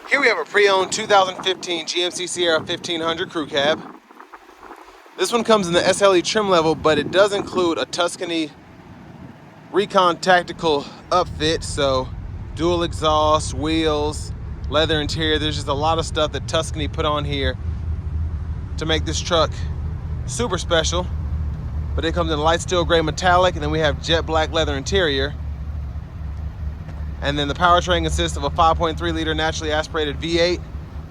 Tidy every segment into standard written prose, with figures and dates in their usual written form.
Here we have a pre-owned 2015 GMC Sierra 1500 crew cab. This one comes in the SLE trim level, but it does include a Tuscany Recon Tactical upfit, so dual exhaust, wheels, leather interior. There's just a lot of stuff that Tuscany put on here to make this truck super special. But it comes in light steel gray metallic, and then we have jet black leather interior. And then the powertrain consists of a 5.3 liter naturally aspirated V8,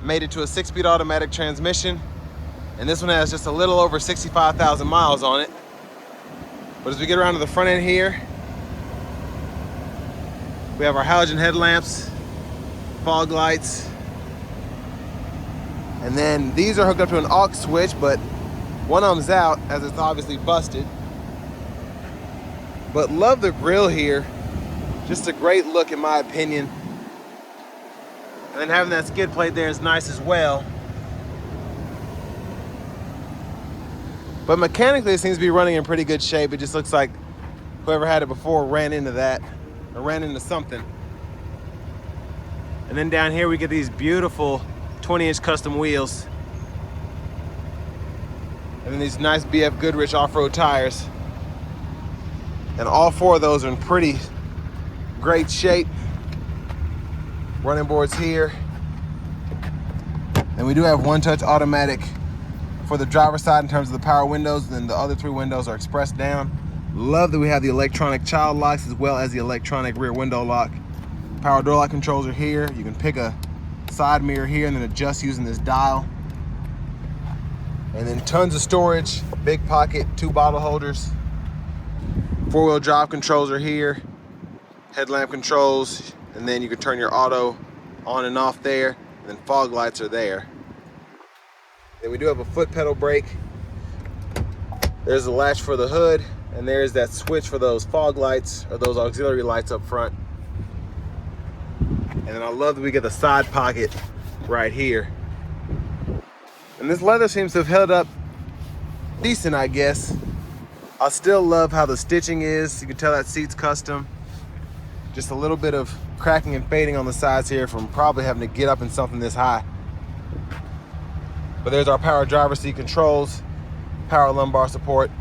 made it to a 6-speed automatic transmission. And this one has just a little over 65,000 miles on it. But as we get around to the front end here, we have our halogen headlamps, fog lights. And then these are hooked up to an aux switch, but one of them's out as it's obviously busted. But love the grille here. Just a great look in my opinion. And then having that skid plate there is nice as well. But mechanically it seems to be running in pretty good shape. It just looks like whoever had it before ran into that, or ran into something. And then down here we get these beautiful 20-inch custom wheels. And then these nice BF Goodrich off-road tires. And all four of those are in pretty great shape. Running boards here. And we do have one-touch automatic for the driver's side in terms of the power windows, and then the other 3 windows are expressed down. Love that we have the electronic child locks as well as the electronic rear window lock. Power door lock controls are here. You can pick a side mirror here and then adjust using this dial. And then tons of storage, big pocket, 2 bottle holders. 4-wheel drive controls are here. Headlamp controls, and then you can turn your auto on and off there, and then fog lights are there. Then we do have a foot pedal brake. There's a latch for the hood, and there's that switch for those fog lights, or those auxiliary lights up front. And then I love that we get the side pocket right here. And this leather seems to have held up decent, I guess. I still love how the stitching is. You can tell that seat's custom. Just a little bit of cracking and fading on the sides here from probably having to get up in something this high. But there's our power driver's seat controls, power lumbar support.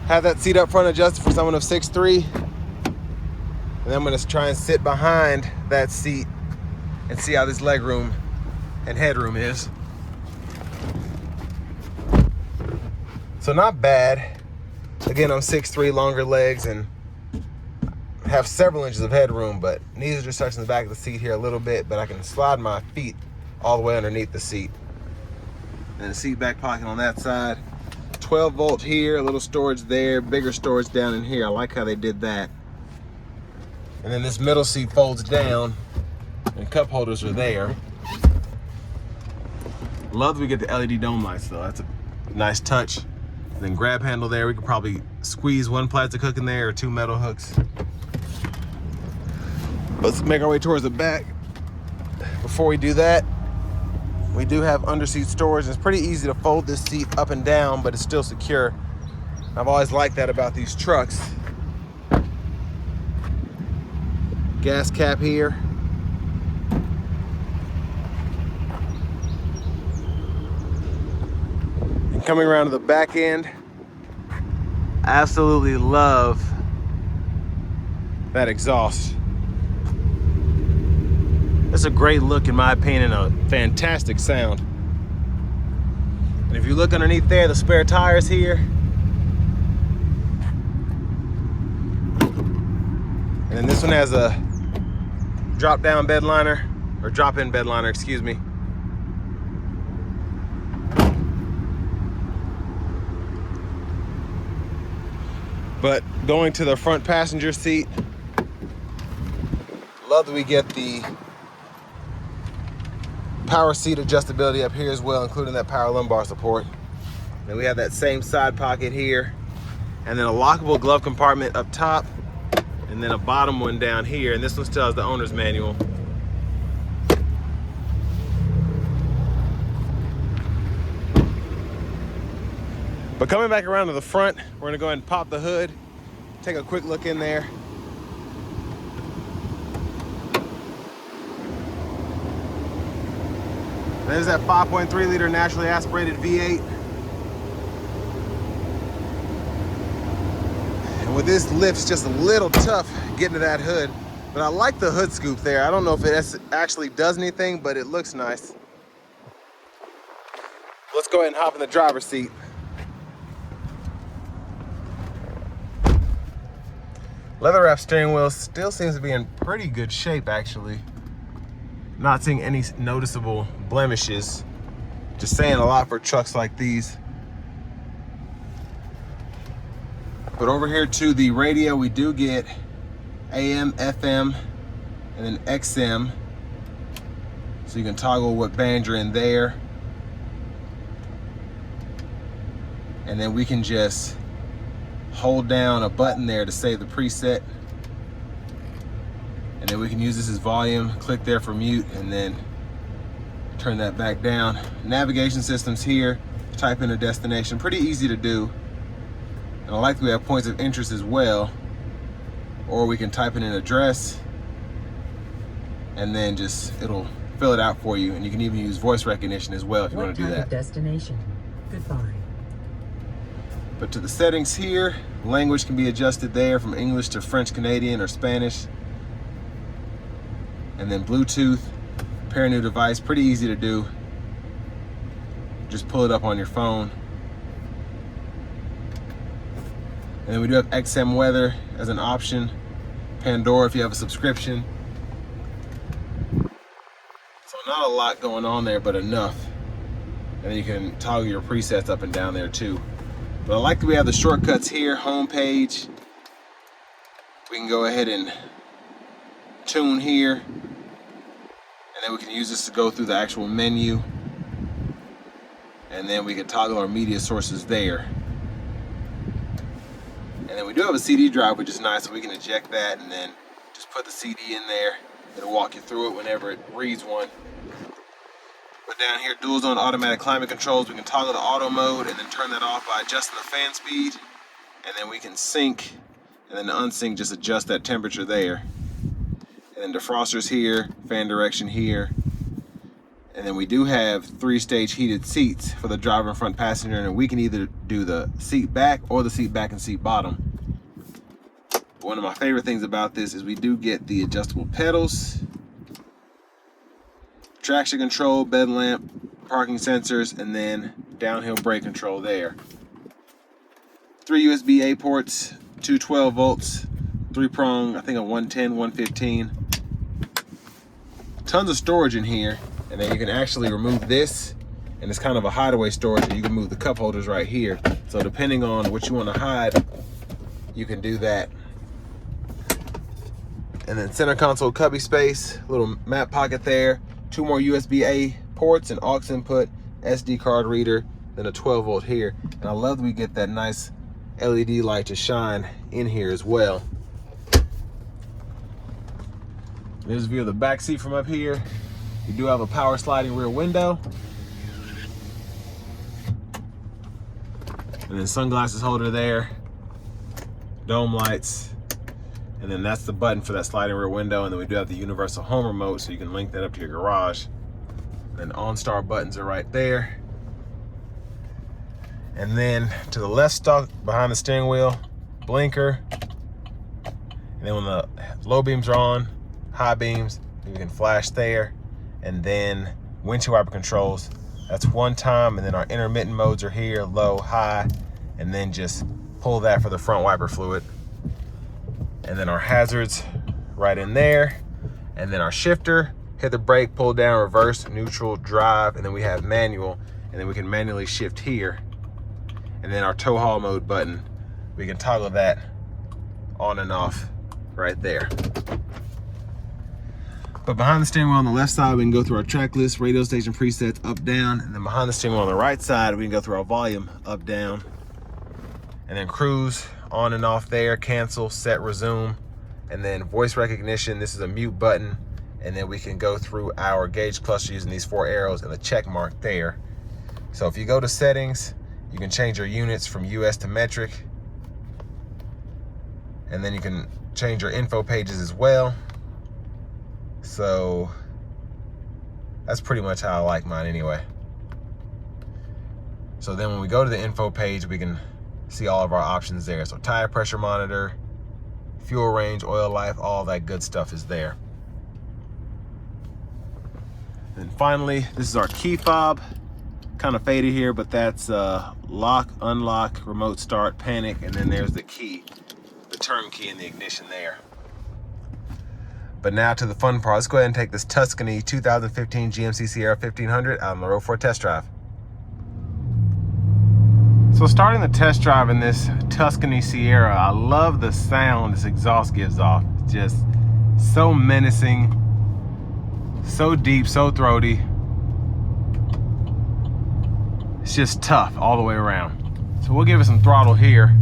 Have that seat up front adjusted for someone of 6'3". And then I'm gonna try and sit behind that seat and see how this leg room and headroom is. So not bad. Again, I'm 6'3", longer legs, and have several inches of headroom, but knees are just touching the back of the seat here a little bit, but I can slide my feet all the way underneath the seat. And the seat back pocket on that side. 12 volt here, a little storage there, bigger storage down in here. I like how they did that. And then this middle seat folds down, and cup holders are there. Love that we get the LED dome lights though. That's a nice touch. And then grab handle there. We could probably squeeze 1 plastic hook in there or 2 metal hooks. Let's make our way towards the back. Before we do that, we do have under-seat storage. It's pretty easy to fold this seat up and down, but it's still secure. I've always liked that about these trucks. Gas cap here. And coming around to the back end, absolutely love that exhaust. It's a great look in my opinion, a fantastic sound. And if you look underneath there, the spare tires here. And then this one has a drop-down bed liner, or drop-in bed liner, excuse me. But going to the front passenger seat, love that we get the power seat adjustability up here as well, including that power lumbar support. Then we have that same side pocket here, and then a lockable glove compartment up top, and then a bottom one down here, and this one still has the owner's manual. But coming back around to the front, we're gonna go ahead and pop the hood, take a quick look in there. There's that 5.3 liter naturally aspirated V8. And with this lift's just a little tough getting to that hood, but I like the hood scoop there. I don't know if it actually does anything, but it looks nice. Let's go ahead and hop in the driver's seat. Leather wrap steering wheel still seems to be in pretty good shape, actually. Not seeing any noticeable blemishes. Just saying a lot for trucks like these. But over here to the radio, we do get AM, FM, and then XM. So you can toggle what band you're in there. And then we can just hold down a button there to save the preset. And then we can use this as volume, click there for mute, and then turn that back down. Navigation systems here, type in a destination, pretty easy to do. And I like that we have points of interest as well. Or we can type in an address and then just, it'll fill it out for you. And you can even use voice recognition as well if you want to do that. Destination. Goodbye. But to the settings here, language can be adjusted there from English to French, Canadian, or Spanish. And then Bluetooth, pair a new device, pretty easy to do. Just pull it up on your phone. And then we do have XM weather as an option. Pandora if you have a subscription. So not a lot going on there, but enough. And then you can toggle your presets up and down there too. But I like that we have the shortcuts here, home page. We can go ahead and tune here. And then we can use this to go through the actual menu. And then we can toggle our media sources there. And then we do have a CD drive, which is nice, so we can eject that and then just put the CD in there. It'll walk you through it whenever it reads one. But down here, dual zone automatic climate controls, we can toggle the auto mode and then turn that off by adjusting the fan speed. And then we can sync, and then the unsync, just adjust that temperature there. And then defrosters here, fan direction here. And then we do have 3-stage heated seats for the driver and front passenger, and we can either do the seat back or the seat back and seat bottom. One of my favorite things about this is we do get the adjustable pedals, traction control, bed lamp, parking sensors, and then downhill brake control there. 3 USB-A ports, 2 12 volts, 3-prong, I think a 110, 115. Tons of storage in here. And then you can actually remove this, and it's kind of a hideaway storage, and you can move the cup holders right here. So depending on what you want to hide, you can do that. And then center console cubby space, little map pocket there, 2 more USB-A ports, an aux input, SD card reader, then a 12 volt here. And I love that we get that nice LED light to shine in here as well. There's a view of the back seat from up here. You do have a power sliding rear window. And then sunglasses holder there, dome lights, and then that's the button for that sliding rear window. And then we do have the universal home remote, so you can link that up to your garage. And then OnStar buttons are right there. And then to the left stalk behind the steering wheel, blinker. And then when the low beams are on, high beams, you can flash there. And then windshield wiper controls, that's 1 time, and then our intermittent modes are here, low, high, and then just pull that for the front wiper fluid. And then our hazards right in there. And then our shifter, hit the brake, pull down, reverse, neutral, drive, and then we have manual, and then we can manually shift here. And then our tow haul mode button, we can toggle that on and off right there. But behind the steering wheel on the left side, we can go through our track list, radio station presets, up, down. And then behind the steering wheel on the right side, we can go through our volume, up, down. And then cruise, on and off there, cancel, set, resume. And then voice recognition, this is a mute button. And then we can go through our gauge cluster using these 4 arrows and the check mark there. So if you go to settings, you can change your units from US to metric. And then you can change your info pages as well. So That's pretty much how I like mine anyway. So then when we go to the info page, we can see all of our options there. So tire pressure monitor, fuel range, oil life, all that good stuff is there. And finally, this is our key fob. Kind of faded here, but that's lock, unlock, remote start, panic, and then there's the key, the turn key in the ignition there. But now to the fun part. Let's go ahead and take this Tuscany 2015 GMC Sierra 1500 out on the road for a test drive. So starting the test drive in this Tuscany Sierra, I love the sound this exhaust gives off. It's just so menacing, so deep, so throaty. It's just tough all the way around. So we'll give it some throttle here.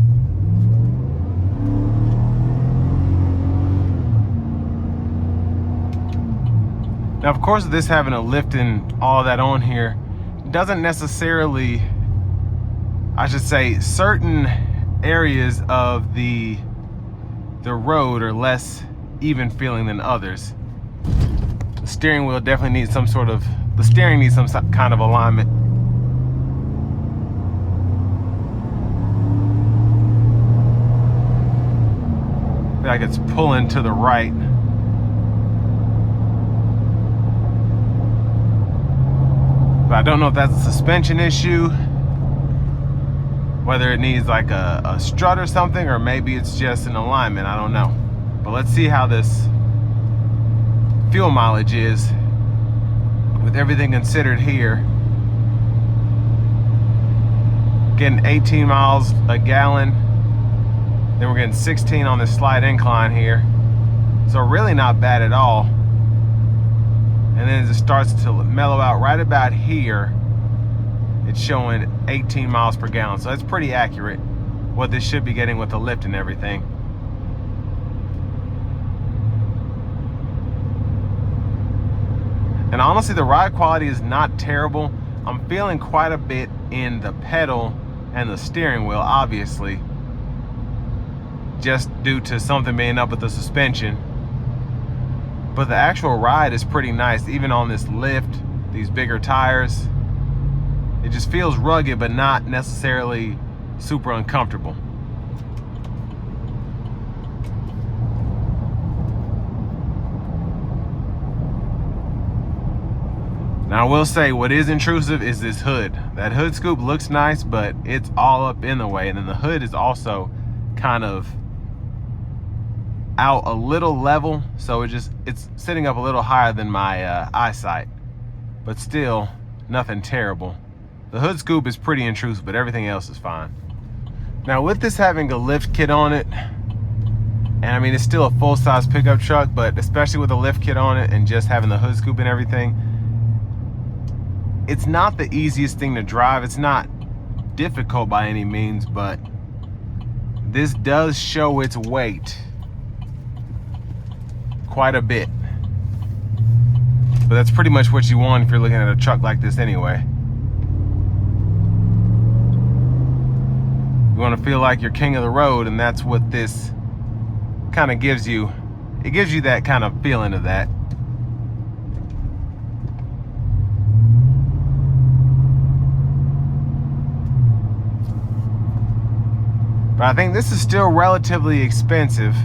Now, of course, this having a lift and all that on here doesn't necessarily, I should say, certain areas of the road are less even feeling than others. The steering wheel definitely needs some sort of, the steering needs some kind of alignment. I feel like it's pulling to the right. But I don't know if that's a suspension issue, whether it needs like a strut or something, or maybe it's just an alignment, I don't know. But let's see how this fuel mileage is with everything considered here. Getting 18 miles a gallon. Then we're getting 16 on this slight incline here. So really not bad at all. And then as it starts to mellow out right about here, it's showing 18 miles per gallon. So that's pretty accurate what this should be getting with the lift and everything. And honestly, the ride quality is not terrible. I'm feeling quite a bit in the pedal and the steering wheel, obviously, just due to something being up with the suspension. But the actual ride is pretty nice, even on this lift, these bigger tires. It just feels rugged, but not necessarily super uncomfortable. Now, I will say what is intrusive is this hood. That hood scoop looks nice, but it's all up in the way. And then the hood is also kind of out a little level, so it's sitting up a little higher than my eyesight, but still nothing terrible. The hood scoop is pretty intrusive, but everything else is fine. Now, with this having a lift kit on it, and I mean, it's still a full-size pickup truck, but especially with a lift kit on it and just having the hood scoop and everything, it's not the easiest thing to drive. It's not difficult by any means, but this does show its weight quite a bit. But that's pretty much what you want if you're looking at a truck like this anyway. You want to feel like you're king of the road, and that's what this kind of gives you. It gives you that kind of feeling of that. But I think this is still relatively expensive.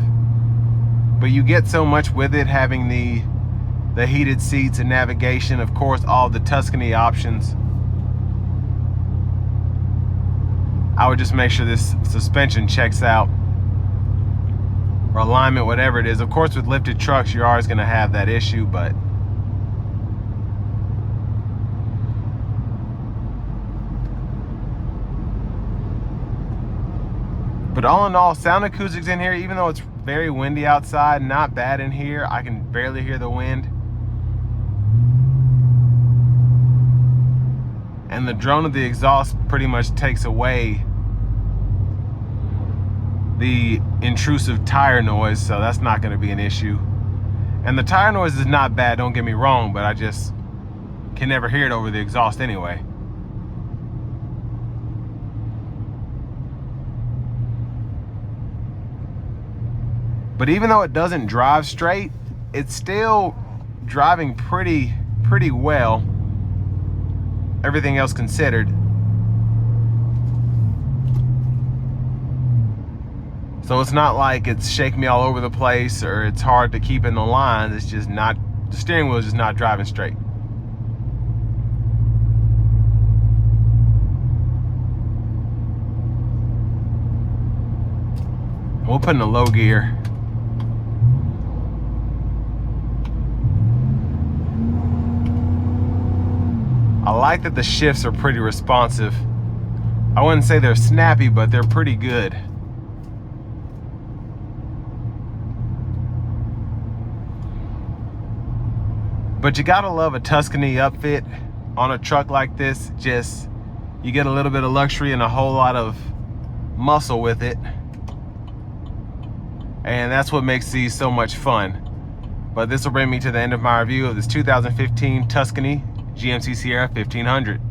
But you get so much with it, having the heated seats and navigation, of course, all the Tuscany options. I would just make sure this suspension checks out, or alignment, whatever it is. Of course, with lifted trucks, you're always going to have that issue, but all in all, sound acoustics in here, even though it's very windy outside, not bad in here. I can barely hear the wind. And the drone of the exhaust pretty much takes away the intrusive tire noise, so that's not going to be an issue. And the tire noise is not bad, don't get me wrong, but I just can never hear it over the exhaust anyway. But even though it doesn't drive straight, it's still driving pretty pretty well, everything else considered. So it's not like it's shaking me all over the place or it's hard to keep in the lines. It's just not, the steering wheel is just not driving straight. We'll put in a low gear. I like that the shifts are pretty responsive. I wouldn't say they're snappy, but they're pretty good. But you gotta love a Tuscany upfit on a truck like this. Just, you get a little bit of luxury and a whole lot of muscle with it. And that's what makes these so much fun. But this will bring me to the end of my review of this 2015 Tuscany GMC Sierra 1500.